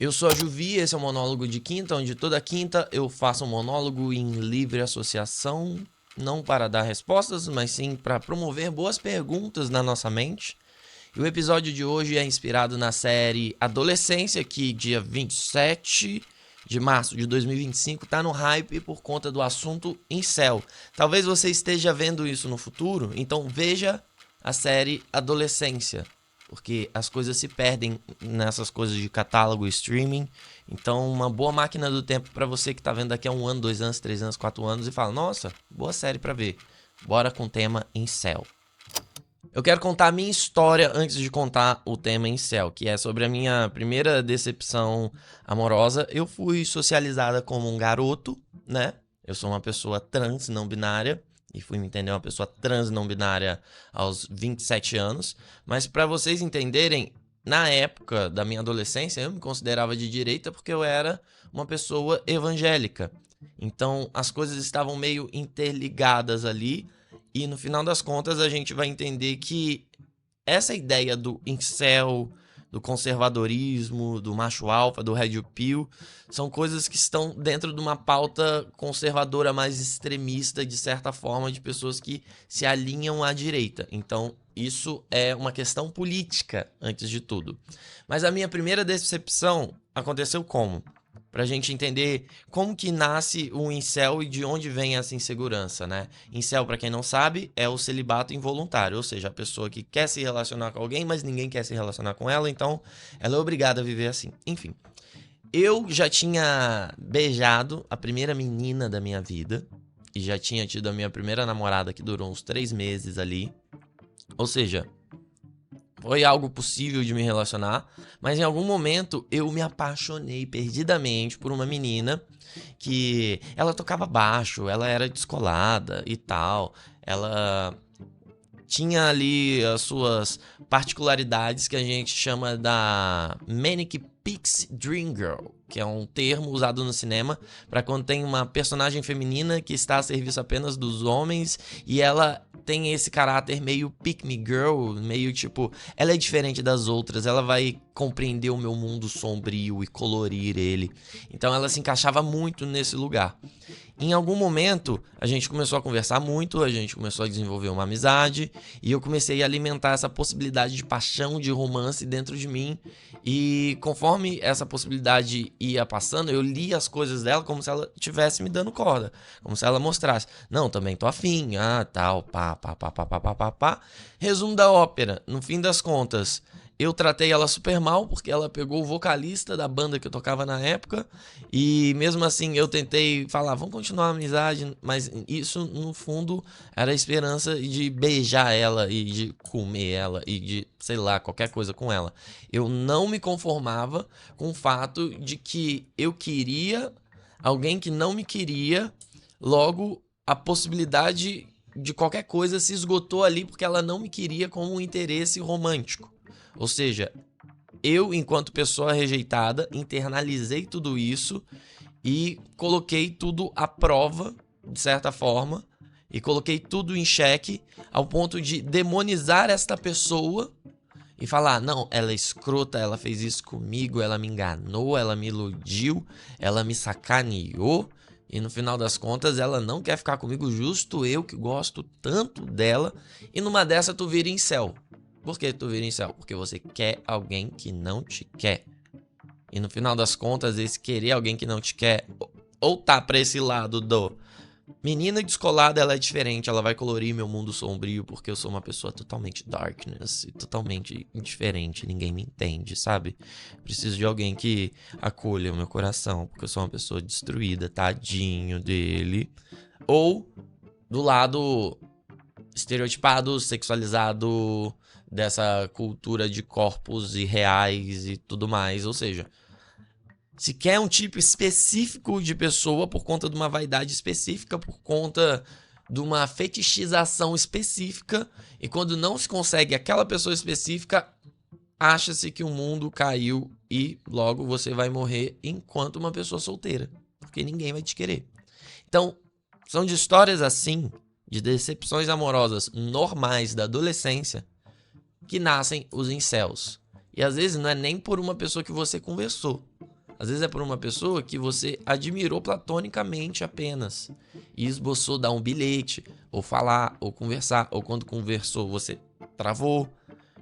Eu sou a Juvi, esse é o Monólogo de Quinta, onde toda quinta eu faço um monólogo em livre associação, não para dar respostas, mas sim para promover boas perguntas na nossa mente. E o episódio de hoje é inspirado na série Adolescência, que dia 27 de março de 2025 tá no hype por conta do assunto incel. Talvez você esteja vendo isso no futuro, então veja a série Adolescência, porque as coisas se perdem nessas coisas de catálogo e streaming. Então, uma boa máquina do tempo para você que tá vendo daqui a 1 ano, 2 anos, 3 anos, 4 anos e fala, nossa, boa série para ver. Bora com o tema incel. Eu quero contar a minha história antes de contar o tema incel, que é sobre a minha primeira decepção amorosa. Eu fui socializada como um garoto, né? Eu sou uma pessoa trans, não binária, e fui me entender uma pessoa trans, não binária aos 27 anos. Mas para vocês entenderem, na época da minha adolescência, eu me considerava de direita porque eu era uma pessoa evangélica. Então, as coisas estavam meio interligadas ali. E no final das contas a gente vai entender que essa ideia do incel, do conservadorismo, do macho alfa, do red pill, são coisas que estão dentro de uma pauta conservadora mais extremista, de certa forma, de pessoas que se alinham à direita. Então isso é uma questão política, antes de tudo. Mas a minha primeira decepção aconteceu como? Pra gente entender como que nasce o incel e de onde vem essa insegurança, né? Incel, pra quem não sabe, é o celibato involuntário, ou seja, a pessoa que quer se relacionar com alguém, mas ninguém quer se relacionar com ela, então ela é obrigada a viver assim. Enfim, eu já tinha beijado a primeira menina da minha vida e já tinha tido a minha primeira namorada que durou uns 3 meses ali, ou seja, foi algo possível de me relacionar, mas em algum momento eu me apaixonei perdidamente por uma menina que ela tocava baixo, ela era descolada e tal, ela tinha ali as suas particularidades que a gente chama da Manic Pixie Dream Girl, que é um termo usado no cinema para quando tem uma personagem feminina que está a serviço apenas dos homens e ela tem esse caráter meio pick me girl, meio tipo, ela é diferente das outras, ela vai compreender o meu mundo sombrio e colorir ele. Então ela se encaixava muito nesse lugar. Em algum momento, a gente começou a conversar muito, a gente começou a desenvolver uma amizade e eu comecei a alimentar essa possibilidade de paixão, de romance dentro de mim. E conforme essa possibilidade ia passando, eu li as coisas dela como se ela estivesse me dando corda, como se ela mostrasse, não, também tô afim, tal, pá, pá, pá, pá, pá, pá, pá, pá. Resumo da ópera, no fim das contas, eu tratei ela super mal porque ela pegou o vocalista da banda que eu tocava na época e mesmo assim eu tentei falar, vamos continuar a amizade, mas isso no fundo era a esperança de beijar ela e de comer ela e de, sei lá, qualquer coisa com ela. Eu não me conformava com o fato de que eu queria alguém que não me queria, logo a possibilidade de qualquer coisa se esgotou ali porque ela não me queria como um interesse romântico. Ou seja, eu, enquanto pessoa rejeitada, internalizei tudo isso e coloquei tudo à prova, de certa forma, e coloquei tudo em xeque ao ponto de demonizar esta pessoa e falar, não, ela é escrota, ela fez isso comigo, ela me enganou, ela me iludiu, ela me sacaneou. E no final das contas, ela não quer ficar comigo, justo eu que gosto tanto dela. E numa dessa, tu vira incel. Por que tu vira incel? Porque você quer alguém que não te quer. E no final das contas, esse querer alguém que não te quer, ou tá pra esse lado do menina descolada, ela é diferente, ela vai colorir meu mundo sombrio porque eu sou uma pessoa totalmente darkness e totalmente indiferente, ninguém me entende, sabe? Preciso de alguém que acolha o meu coração, porque eu sou uma pessoa destruída, tadinho dele. Ou do lado estereotipado, sexualizado, dessa cultura de corpos irreais e tudo mais, ou seja, se quer um tipo específico de pessoa por conta de uma vaidade específica, por conta de uma fetichização específica, e quando não se consegue aquela pessoa específica, acha-se que o mundo caiu e logo você vai morrer enquanto uma pessoa solteira, porque ninguém vai te querer. Então, são de histórias assim, de decepções amorosas normais da adolescência, que nascem os incels. E às vezes não é nem por uma pessoa que você conversou. Às vezes é por uma pessoa que você admirou platonicamente apenas e esboçou dar um bilhete, ou falar, ou conversar, ou quando conversou você travou.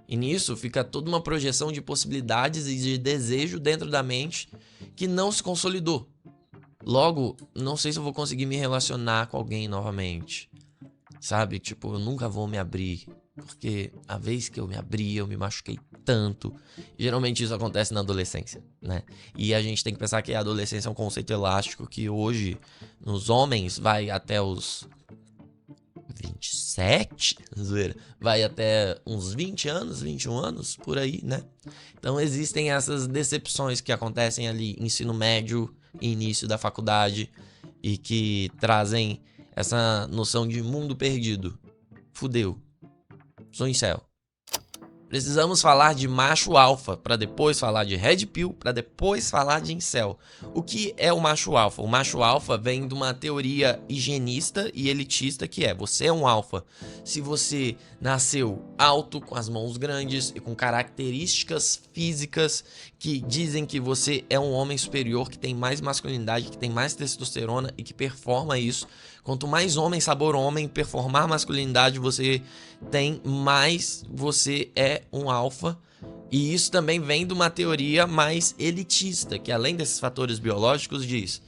E nisso fica toda uma projeção de possibilidades e de desejo dentro da mente que não se consolidou. Logo, não sei se eu vou conseguir me relacionar com alguém novamente. Sabe? Tipo, eu nunca vou me abrir. Porque a vez que eu me abri, eu me machuquei tanto. E geralmente isso acontece na adolescência, né? E a gente tem que pensar que a adolescência é um conceito elástico que hoje, nos homens, vai até os 27, zoeira, vai até uns 20 anos, 21 anos, por aí, né? Então existem essas decepções que acontecem ali, ensino médio e início da faculdade, e que trazem essa noção de mundo perdido. Fudeu. Sou incel. Precisamos falar de macho alfa, para depois falar de red pill, para depois falar de incel. O que é o macho alfa? O macho alfa vem de uma teoria higienista e elitista que é: você é um alfa se você nasceu alto, com as mãos grandes e com características físicas que dizem que você é um homem superior, que tem mais masculinidade, que tem mais testosterona e que performa isso. Quanto mais homem, sabor homem, performar masculinidade você tem, mais você é um alfa. E isso também vem de uma teoria mais elitista, que além desses fatores biológicos diz: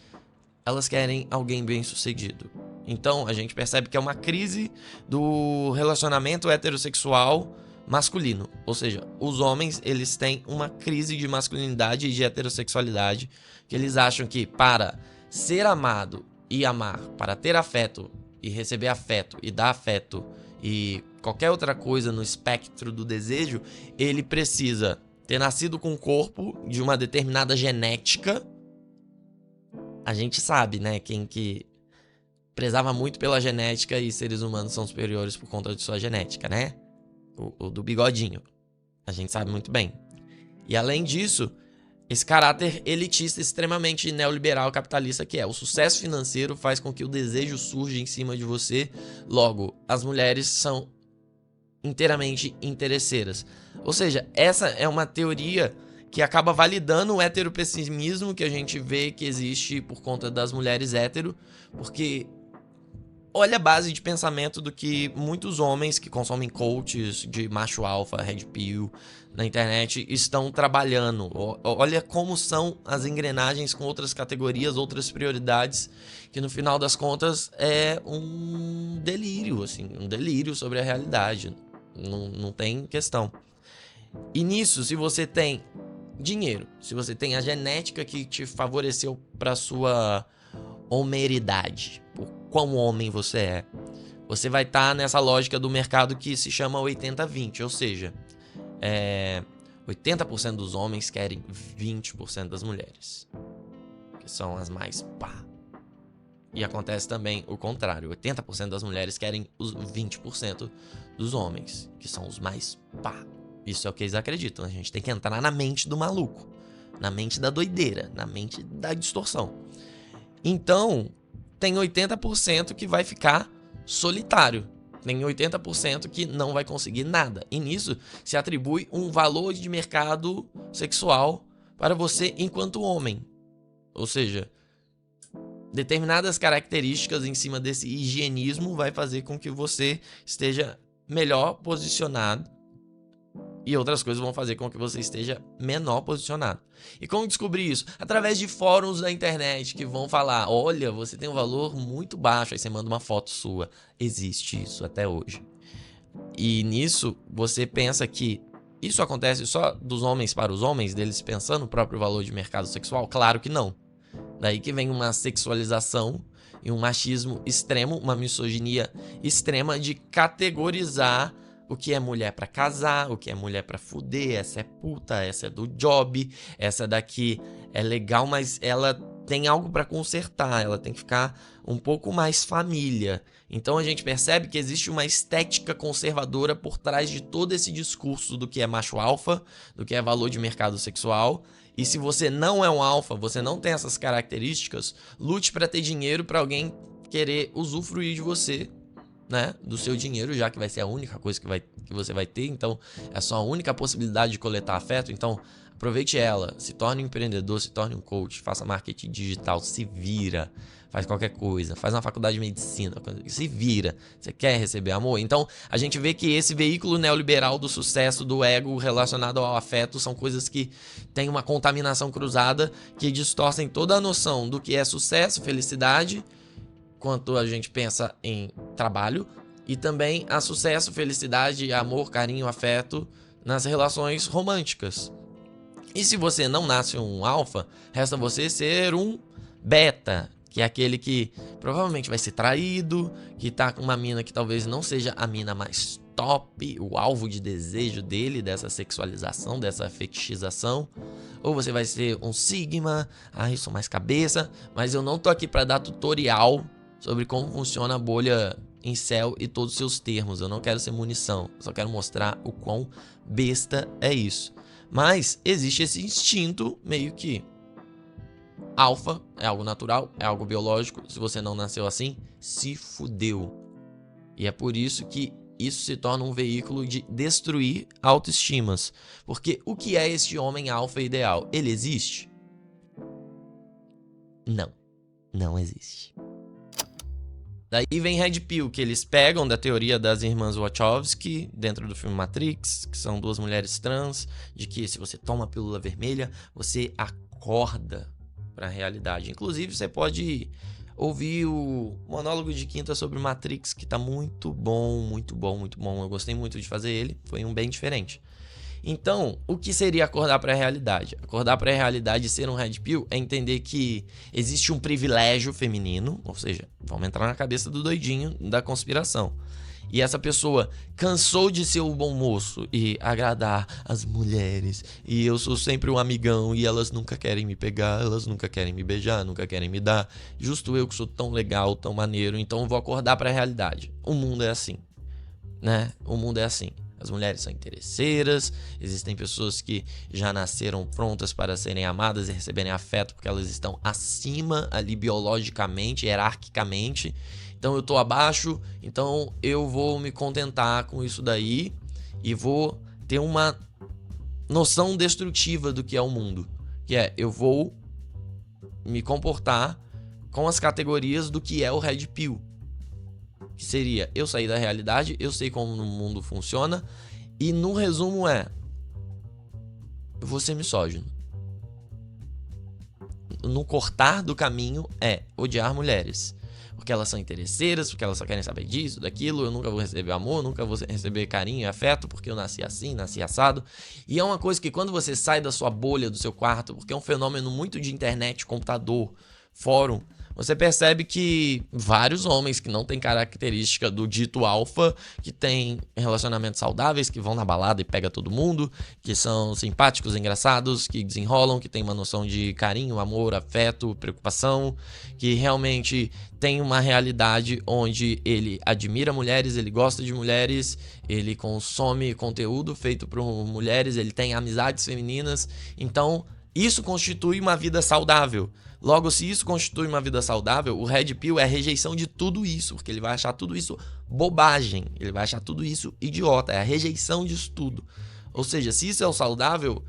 elas querem alguém bem sucedido. Então a gente percebe que é uma crise do relacionamento heterossexual masculino. Ou seja, os homens eles têm uma crise de masculinidade e de heterossexualidade, que eles acham que para ser amado e amar, para ter afeto e receber afeto e dar afeto e qualquer outra coisa no espectro do desejo, ele precisa ter nascido com um corpo de uma determinada genética. A gente sabe, né, quem que prezava muito pela genética e seres humanos são superiores por conta de sua genética, né? O do bigodinho. A gente sabe muito bem. E além disso, esse caráter elitista extremamente neoliberal capitalista que é: o sucesso financeiro faz com que o desejo surja em cima de você. Logo, as mulheres são inteiramente interesseiras. Ou seja, essa é uma teoria que acaba validando o heteropessimismo que a gente vê que existe por conta das mulheres hétero, porque olha a base de pensamento do que muitos homens que consomem coaches de macho alfa, red pill na internet estão trabalhando. Olha como são as engrenagens com outras categorias, outras prioridades, que no final das contas é um delírio, assim, um delírio sobre a realidade. Não tem questão. E nisso, se você tem dinheiro, se você tem a genética que te favoreceu para sua homeridade, por quão homem você é, você vai estar nessa lógica do mercado que se chama 80-20, ou seja, 80% dos homens querem 20% das mulheres, que são as mais pá. E acontece também o contrário, 80% das mulheres querem os 20% dos homens, que são os mais pá. Isso é o que eles acreditam. A gente tem que entrar na mente do maluco, na mente da doideira, na mente da distorção. Então, tem 80% que vai ficar solitário. Tem 80% que não vai conseguir nada. E nisso se atribui um valor de mercado sexual para você enquanto homem. Ou seja, determinadas características em cima desse higienismo vai fazer com que você esteja melhor posicionado. E outras coisas vão fazer com que você esteja menor posicionado. E como descobrir isso? Através de fóruns da internet que vão falar: olha, você tem um valor muito baixo. Aí você manda uma foto sua. Existe isso até hoje. E nisso você pensa que isso acontece só dos homens para os homens, deles pensando o próprio valor de mercado sexual? Claro que não. Daí que vem uma sexualização e um machismo extremo, uma misoginia extrema de categorizar o que é mulher pra casar, o que é mulher pra fuder, essa é puta, essa é do job, essa daqui é legal, mas ela tem algo pra consertar, ela tem que ficar um pouco mais família. Então a gente percebe que existe uma estética conservadora por trás de todo esse discurso do que é macho alfa, do que é valor de mercado sexual. E se você não é um alfa, você não tem essas características, lute pra ter dinheiro pra alguém querer usufruir de você, né, do seu dinheiro, já que vai ser a única coisa que você vai ter. Então é só a única possibilidade de coletar afeto. Então Aproveite ela, se torne um empreendedor, se torne um coach, faça marketing digital, se vira, faz qualquer coisa, faz uma faculdade de medicina, se vira. Você quer receber amor? Então, a gente vê que esse veículo neoliberal do sucesso, do ego relacionado ao afeto, são coisas que têm uma contaminação cruzada, que distorcem toda a noção do que é sucesso, felicidade, quanto a gente pensa em trabalho, e também a sucesso, felicidade, amor, carinho, afeto nas relações românticas. E se você não nasce um alfa, resta você ser um beta, que é aquele que provavelmente vai ser traído, que tá com uma mina que talvez não seja a mina mais top, o alvo de desejo dele, dessa sexualização, dessa fetichização. Ou você vai ser um sigma, eu sou mais cabeça, mas eu não tô aqui para dar tutorial sobre como funciona a bolha incel e todos os seus termos. Eu não quero ser munição, eu só quero mostrar o quão besta é isso. Mas existe esse instinto meio que alfa, é algo natural, é algo biológico. Se você não nasceu assim, se fudeu. E é por isso que isso se torna um veículo de destruir autoestimas. Porque o que é este homem alfa ideal? Ele existe? Não, não existe. Daí vem Red Pill, que eles pegam da teoria das irmãs Wachowski, dentro do filme Matrix, que são duas mulheres trans, de que se você toma a pílula vermelha, você acorda para a realidade. Inclusive, você pode ouvir o monólogo de quinta sobre Matrix, que tá muito bom, muito bom, muito bom. Eu gostei muito de fazer ele, foi um bem diferente. Então, o que seria acordar para a realidade? Acordar para a realidade e ser um Red Pill é entender que existe um privilégio feminino, ou seja, vamos entrar na cabeça do doidinho da conspiração. E essa pessoa cansou de ser o bom moço e agradar as mulheres. E eu sou sempre um amigão e elas nunca querem me pegar, elas nunca querem me beijar, nunca querem me dar. Justo eu que sou tão legal, tão maneiro, então eu vou acordar para a realidade. O mundo é assim, né? O mundo é assim. As mulheres são interesseiras, existem pessoas que já nasceram prontas para serem amadas e receberem afeto porque elas estão acima ali biologicamente, hierarquicamente. Então eu tô abaixo, então eu vou me contentar com isso daí e vou ter uma noção destrutiva do que é o mundo. Que é, eu vou me comportar com as categorias do que é o Red Pill. Que seria, eu sair da realidade, eu sei como o mundo funciona, e no resumo é, eu vou ser misógino. No cortar do caminho é odiar mulheres. Porque elas são interesseiras, porque elas só querem saber disso, daquilo, eu nunca vou receber amor, nunca vou receber carinho e afeto, porque eu nasci assim, nasci assado. E é uma coisa que quando você sai da sua bolha, do seu quarto, porque é um fenômeno muito de internet, computador, fórum, você percebe que vários homens que não têm característica do dito alfa, que têm relacionamentos saudáveis, que vão na balada e pega todo mundo, que são simpáticos, engraçados, que desenrolam, que têm uma noção de carinho, amor, afeto, preocupação, que realmente tem uma realidade onde ele admira mulheres, ele gosta de mulheres, ele consome conteúdo feito por mulheres, ele tem amizades femininas. Então, isso constitui uma vida saudável. Logo, se isso constitui uma vida saudável, o Red Pill é a rejeição de tudo isso, porque ele vai achar tudo isso bobagem, ele vai achar tudo isso idiota, é a rejeição disso tudo. Ou seja, se isso é o saudável,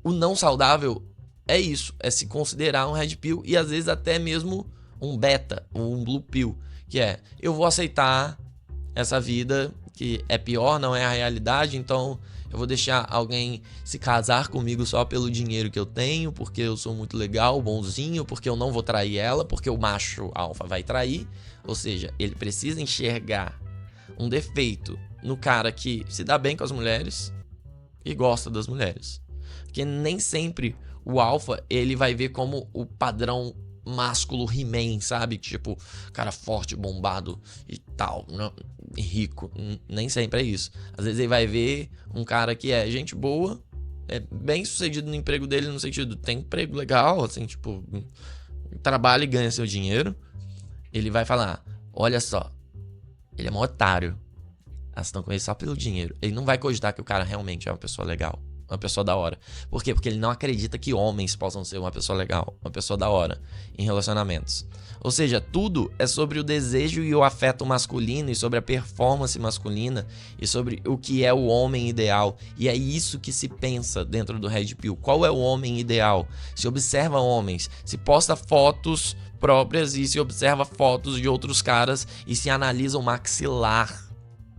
o não saudável é isso, é se considerar um Red Pill e às vezes até mesmo um beta, ou um Blue Pill, que é, eu vou aceitar essa vida que é pior, não é a realidade, então eu vou deixar alguém se casar comigo só pelo dinheiro que eu tenho, porque eu sou muito legal, bonzinho, porque eu não vou trair ela, porque o macho alfa vai trair. Ou seja, ele precisa enxergar um defeito no cara que se dá bem com as mulheres e gosta das mulheres. Porque nem sempre o alfa ele vai ver como o padrão másculo He-Man, sabe? Tipo, cara forte, bombado e tal, não, rico. Nem sempre é isso. Às vezes ele vai ver um cara que é gente boa, é bem sucedido no emprego dele, no sentido, tem emprego legal, assim, tipo, trabalha e ganha seu dinheiro. Ele vai falar, olha só, ele é um otário. Elas estão com ele só pelo dinheiro. Ele não vai cogitar que o cara realmente é uma pessoa legal. uma pessoa da hora. Por quê? Porque ele não acredita que homens possam ser uma pessoa legal, uma pessoa da hora em relacionamentos. Ou seja, tudo é sobre o desejo e o afeto masculino e sobre a performance masculina e sobre o que é o homem ideal. E é isso que se pensa dentro do Red Pill. Qual é o homem ideal? Se observa homens, se posta fotos próprias e se observa fotos de outros caras e se analisa o maxilar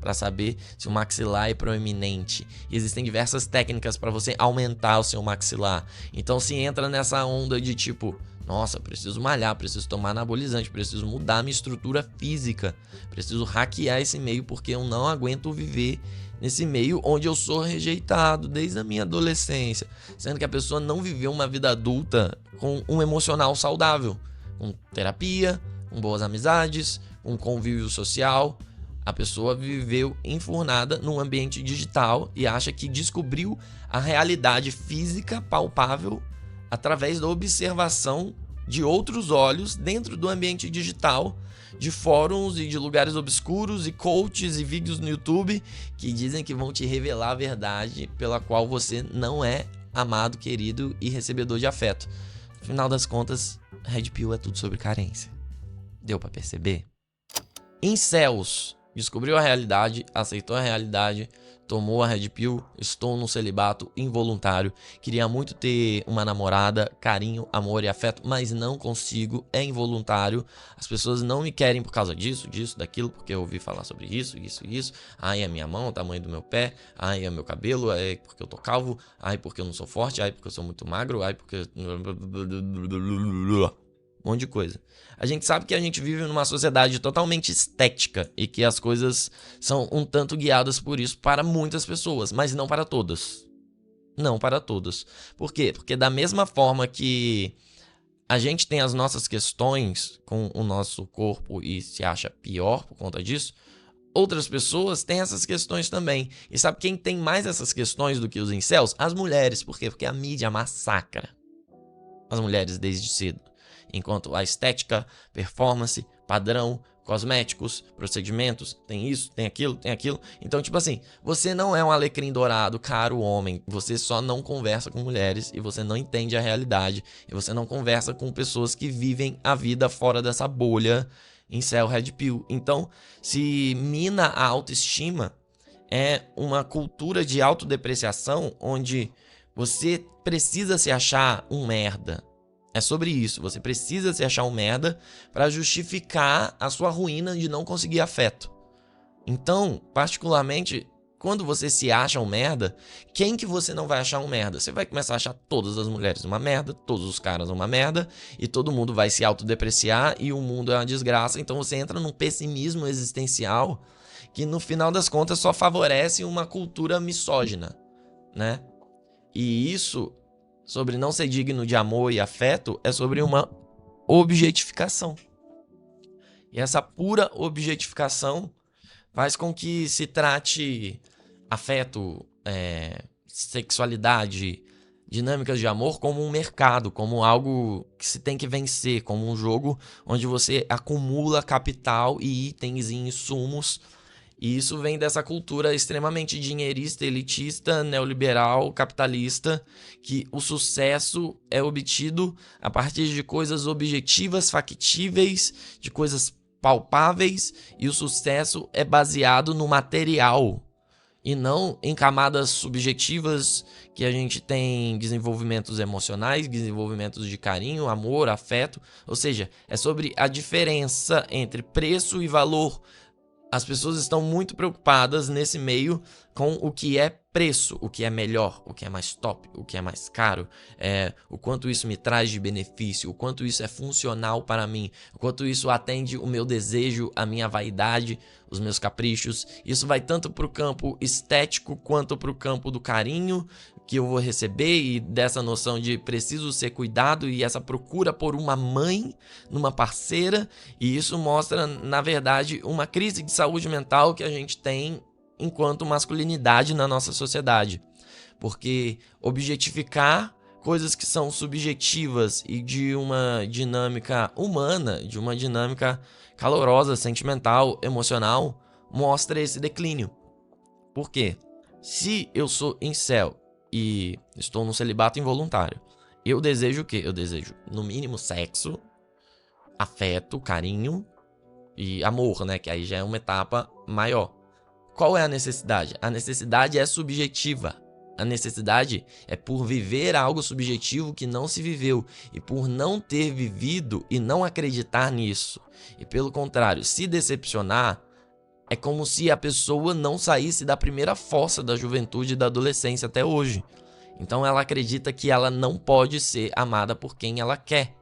para saber se o maxilar é proeminente. E existem diversas técnicas para você aumentar o seu maxilar. Então se entra nessa onda de tipo, nossa, preciso malhar, preciso tomar anabolizante, preciso mudar minha estrutura física, preciso hackear esse meio porque eu não aguento viver nesse meio onde eu sou rejeitado desde a minha adolescência, sendo que a pessoa não viveu uma vida adulta com um emocional saudável, com terapia, com boas amizades, com convívio social. A pessoa viveu enfurnada num ambiente digital e acha que descobriu a realidade física palpável através da observação de outros olhos dentro do ambiente digital, de fóruns e de lugares obscuros e coaches e vídeos no YouTube que dizem que vão te revelar a verdade pela qual você não é amado, querido e recebedor de afeto. No final das contas, Red Pill é tudo sobre carência. Deu pra perceber? Incels. Descobriu a realidade, aceitou a realidade, tomou a Red Pill, estou num celibato involuntário, queria muito ter uma namorada, carinho, amor e afeto, mas não consigo, é involuntário, as pessoas não me querem por causa disso, daquilo, porque eu ouvi falar sobre isso, ai, a minha mão, o tamanho do meu pé, ai, é o meu cabelo, ai, porque eu tô calvo, ai, porque eu não sou forte, ai, porque eu sou muito magro, ai, porque... Um monte de coisa. A gente sabe que a gente vive numa sociedade totalmente estética e que as coisas são um tanto guiadas por isso para muitas pessoas, mas não para todas. Não para todas. Por quê? Porque da mesma forma que a gente tem as nossas questões com o nosso corpo e se acha pior por conta disso, outras pessoas têm essas questões também. E sabe quem tem mais essas questões do que os incels? As mulheres. Por quê? Porque a mídia massacra as mulheres desde cedo. Enquanto a estética, performance, padrão, cosméticos, procedimentos, tem isso, tem aquilo. Então, tipo assim, você não é um alecrim dourado, caro homem. Você só não conversa com mulheres e você não entende a realidade. E você não conversa com pessoas que vivem a vida fora dessa bolha incel Red Pill. Então, se mina a autoestima, é uma cultura de autodepreciação onde você precisa se achar um merda. É sobre isso, você precisa se achar um merda para justificar a sua ruína de não conseguir afeto. Então, particularmente, quando você se acha um merda, quem que você não vai achar um merda? Você vai começar a achar todas as mulheres uma merda, todos os caras uma merda, e todo mundo vai se autodepreciar e o mundo é uma desgraça. Então você entra num pessimismo existencial que no final das contas só favorece uma cultura misógina, né? E isso, sobre não ser digno de amor e afeto, é sobre uma objetificação. E essa pura objetificação faz com que se trate afeto, sexualidade, dinâmicas de amor como um mercado, como algo que se tem que vencer, como um jogo onde você acumula capital e itens e insumos. E isso vem dessa cultura extremamente dinheirista, elitista, neoliberal, capitalista, que o sucesso é obtido a partir de coisas objetivas, factíveis, de coisas palpáveis, e o sucesso é baseado no material e não em camadas subjetivas que a gente tem desenvolvimentos emocionais, desenvolvimentos de carinho, amor, afeto, ou seja, é sobre a diferença entre preço e valor. As pessoas estão muito preocupadas nesse meio com o que é preço, o que é melhor, o que é mais top, o que é mais caro, o quanto isso me traz de benefício, o quanto isso é funcional para mim, o quanto isso atende o meu desejo, a minha vaidade, os meus caprichos. Isso vai tanto para o campo estético quanto para o campo do carinho que eu vou receber e dessa noção de preciso ser cuidado e essa procura por uma mãe, numa parceira. E isso mostra, na verdade, uma crise de saúde mental que a gente tem enquanto masculinidade na nossa sociedade. Porque objetificar coisas que são subjetivas e de uma dinâmica humana, de uma dinâmica calorosa, sentimental, emocional, mostra esse declínio. Por quê? Se eu sou incel e estou num celibato involuntário. Eu desejo o quê? Eu desejo, no mínimo, sexo, afeto, carinho e amor, né? Que aí já é uma etapa maior. Qual é a necessidade? A necessidade é subjetiva. A necessidade é por viver algo subjetivo que não se viveu e por não ter vivido e não acreditar nisso. E pelo contrário, se decepcionar, é como se a pessoa não saísse da primeira fossa da juventude e da adolescência até hoje. Então ela acredita que ela não pode ser amada por quem ela quer.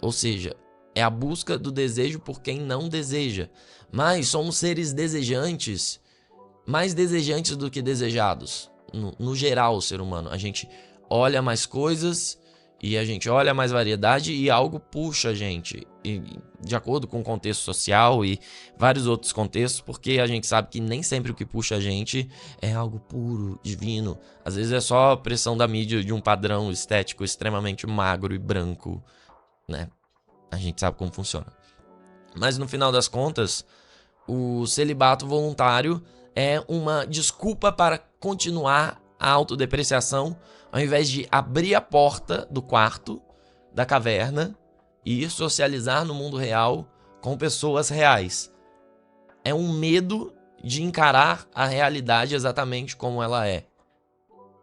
Ou seja, é a busca do desejo por quem não deseja. Mas somos seres desejantes, mais desejantes do que desejados. No geral, o ser humano. A gente olha mais coisas e a gente olha mais variedade e algo puxa a gente. E, de acordo com o contexto social e vários outros contextos, porque a gente sabe que nem sempre o que puxa a gente é algo puro, divino. Às vezes é só a pressão da mídia de um padrão estético extremamente magro e branco, né? A gente sabe como funciona. Mas no final das contas, o celibato voluntário é uma desculpa para continuar a autodepreciação, ao invés de abrir a porta do quarto, da caverna, e socializar no mundo real com pessoas reais. É um medo de encarar a realidade exatamente como ela é.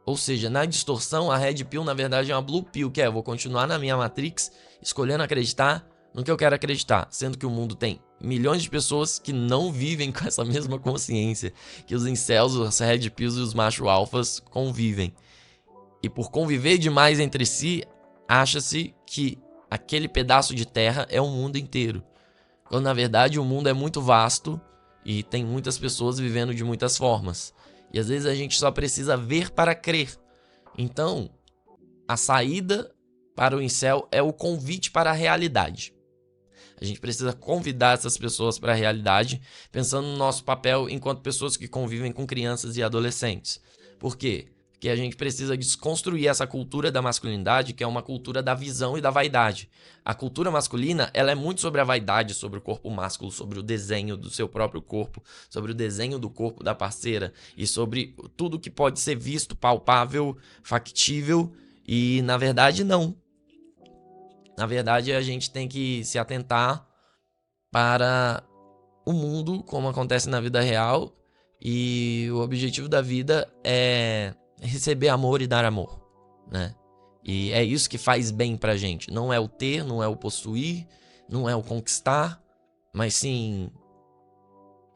Ou seja, na distorção, a Red Pill na verdade é uma Blue Pill, que é: eu vou continuar na minha Matrix, escolhendo acreditar no que eu quero acreditar, sendo que o mundo tem milhões de pessoas que não vivem com essa mesma consciência que os incels, os Red Pills e os macho alfas convivem. E por conviver demais entre si, acha-se que aquele pedaço de terra é o mundo inteiro, quando na verdade o mundo é muito vasto e tem muitas pessoas vivendo de muitas formas. E às vezes a gente só precisa ver para crer. Então, a saída para o incel é o convite para a realidade. A gente precisa convidar essas pessoas para a realidade, pensando no nosso papel enquanto pessoas que convivem com crianças e adolescentes. Por quê? Porque a gente precisa desconstruir essa cultura da masculinidade, que é uma cultura da visão e da vaidade. A cultura masculina, ela é muito sobre a vaidade, sobre o corpo másculo, sobre o desenho do seu próprio corpo, sobre o desenho do corpo da parceira e sobre tudo que pode ser visto, palpável, factível, e na verdade não. Na verdade, a gente tem que se atentar para o mundo, como acontece na vida real, e o objetivo da vida é receber amor e dar amor, né? E é isso que faz bem pra gente. Não é o ter, não é o possuir, não é o conquistar, mas sim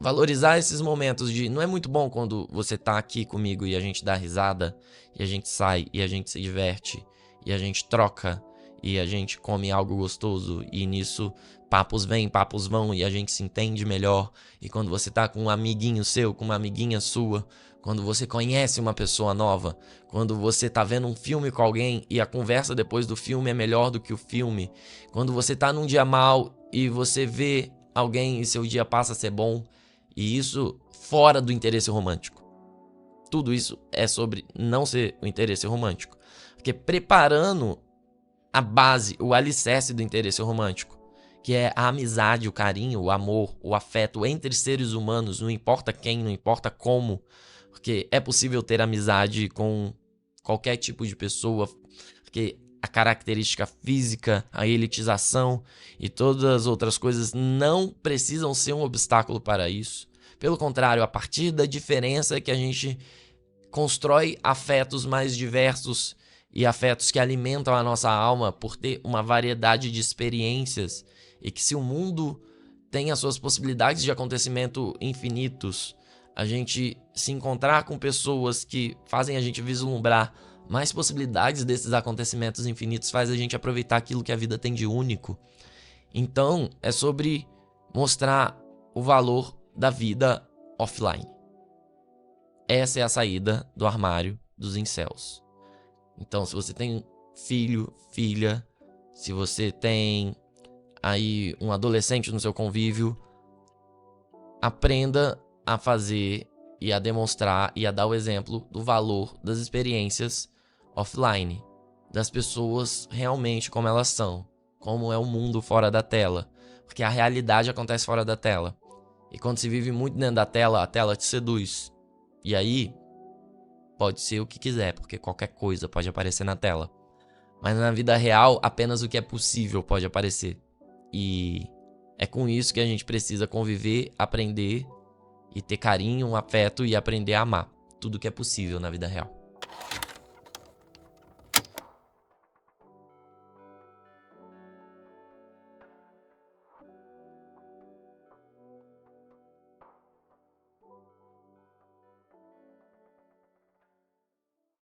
valorizar esses momentos de... Não é muito bom quando você tá aqui comigo e a gente dá risada, e a gente sai, e a gente se diverte, e a gente troca, e a gente come algo gostoso, e nisso papos vêm, papos vão, e a gente se entende melhor. E quando você tá com um amiguinho seu, com uma amiguinha sua, quando você conhece uma pessoa nova, quando você tá vendo um filme com alguém e a conversa depois do filme é melhor do que o filme, quando você tá num dia mal e você vê alguém e seu dia passa a ser bom, e isso fora do interesse romântico. Tudo isso é sobre não ser o interesse romântico, porque preparando a base, o alicerce do interesse romântico, que é a amizade, o carinho, o amor, o afeto entre seres humanos, não importa quem, não importa como, porque é possível ter amizade com qualquer tipo de pessoa, porque a característica física, a elitização e todas as outras coisas não precisam ser um obstáculo para isso. Pelo contrário, a partir da diferença que a gente constrói afetos mais diversos e afetos que alimentam a nossa alma por ter uma variedade de experiências, e que se o mundo tem as suas possibilidades de acontecimento infinitos, a gente se encontrar com pessoas que fazem a gente vislumbrar mais possibilidades desses acontecimentos infinitos faz a gente aproveitar aquilo que a vida tem de único. Então, é sobre mostrar o valor da vida offline. Essa é a saída do armário dos incels. Então, se você tem filho, filha, se você tem aí um adolescente no seu convívio, aprenda a fazer e a demonstrar e a dar o exemplo do valor das experiências offline, das pessoas realmente como elas são, como é o mundo fora da tela, porque a realidade acontece fora da tela. E quando se vive muito dentro da tela, a tela te seduz. E aí pode ser o que quiser, porque qualquer coisa pode aparecer na tela. Mas na vida real, apenas o que é possível pode aparecer. E é com isso que a gente precisa conviver, aprender e ter carinho, afeto e aprender a amar. Tudo que é possível na vida real.